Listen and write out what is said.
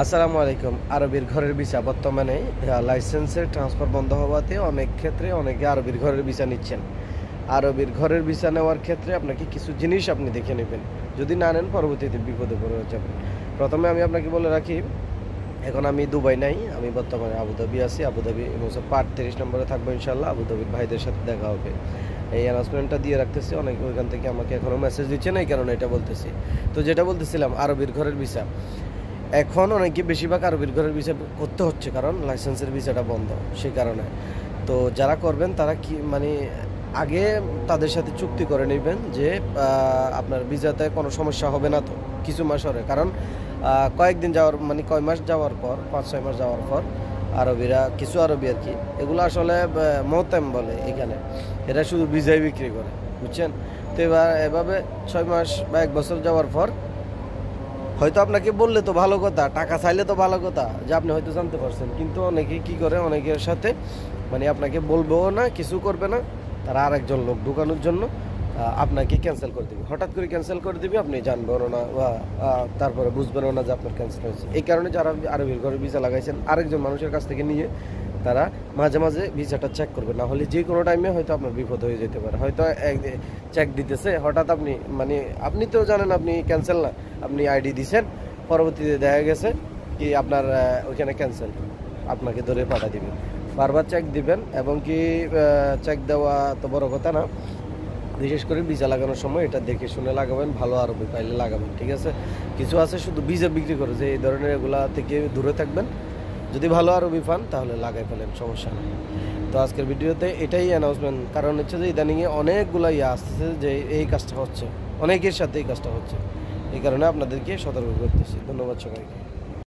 আসসালামু আলাইকুম। আরবির ঘরের ভিসা বর্তমানে লাইসেন্সের ট্রান্সফার বন্ধ হওয়াতে অনেক ক্ষেত্রে অনেকে আরবির ঘরের ভিসা নিচ্ছেন। আরবির ঘরের ভিসা নেওয়ার ক্ষেত্রে আপনাকে কিছু জিনিস আপনি দেখে নেবেন। যদি না নেন পরবর্তীতে বিপদে পড়ে যাবেন। প্রথমে আমি আপনাকে বলে রাখি, এখন আমি দুবাই নাই, আমি বর্তমানে আবুধাবি আছি। আবুধাবি পার্ট 30 নম্বরে থাকবো ইনশাল্লাহ। আবুধাবির ভাইদের সাথে দেখা হবে। এই অ্যানাউন্সমেন্টটা দিয়ে রাখতেছি। অনেকে ওইখান থেকে আমাকে এখনও মেসেজ দিচ্ছে না, এই কারণে এটা বলতেছি। তো যেটা বলতেছিলাম, আরবির ঘরের ভিসা এখন অনেকে বেশিরভাগ আরবির ঘরের ভিসা করতে হচ্ছে, কারণ লাইসেন্সের ভিসাটা বন্ধ, সেই কারণে। তো যারা করবেন তারা কি আগে তাদের সাথে চুক্তি করে নেবেন যে আপনার ভিসাতে কোনো সমস্যা হবে না তো কিছু মাস পরে, কারণ কয়েকদিন যাওয়ার কয় মাস যাওয়ার পর, 5-6 মাস যাওয়ার পর আরবিরা, কিছু আরবি আর কি, এগুলো আসলে মোহতাম বলে এখানে, এরা শুধু ভিসাই বিক্রি করে, বুঝছেন? তো এভাবে 6 মাস বা 1 বছর যাওয়ার পর হয়তো আপনাকে বললে তো ভালো কথা, টাকা চাইলে তো ভালো কথা যে আপনি হয়তো জানতে পারছেন, কিন্তু অনেকে কি করে, অনেকের সাথে আপনাকে বলবেও না, কিছু করবে না, তারা আরেকজন লোক ঢুকানোর জন্য আপনাকে ক্যান্সেল করে দেবে, হঠাৎ করে ক্যান্সেল করে দেবে, আপনি জানবেনও না, তারপরে বুঝবেনও না যে আপনার ক্যান্সেল হয়েছে। এই কারণে যারা আরবির ঘরে ভিসা লাগাইছেন, আরেকজন মানুষের কাছ থেকে নিয়ে তারা মাঝে মাঝে ভিসাটা চেক করবে, না হলে যে কোনো টাইমে হয়তো আপনার বিপদ হয়ে যেতে পারে। হয়তো চেক দিতেছে, হঠাৎ আপনি তো জানেন আপনি ক্যান্সেল না, আপনি আইডি দিছেন, পরবর্তীতে দেখা গেছে কি আপনার ওইখানে ক্যান্সেল, আপনাকে ধরে পাঠা দিবে। বারবার চেক দিবেন, এবং কি চেক দেওয়া তো বড় কথা না, বিশেষ করে ভিসা লাগানোর সময় এটা দেখে শুনে লাগাবেন, ভালো আরবি পাইলে লাগাবেন, ঠিক আছে? কিছু আছে শুধু ভিসা বিক্রি করে, যে এই ধরনের এগুলা থেকে দূরে থাকবেন। যদি ভালো আরবি পান তাহলে লাগাই ফেলেন, সমস্যা নেই। তো আজকের ভিডিওতে এটাই অ্যানাউন্সমেন্ট, কারণ হচ্ছে যে ইদানিংয়ে অনেকগুলো আসতেছে যে এই কাজটা হচ্ছে, অনেকের সাথে এই কাজটা হচ্ছে, এই কারণে আপনাদেরকে সতর্ক করতেছি। ধন্যবাদ সবাইকে।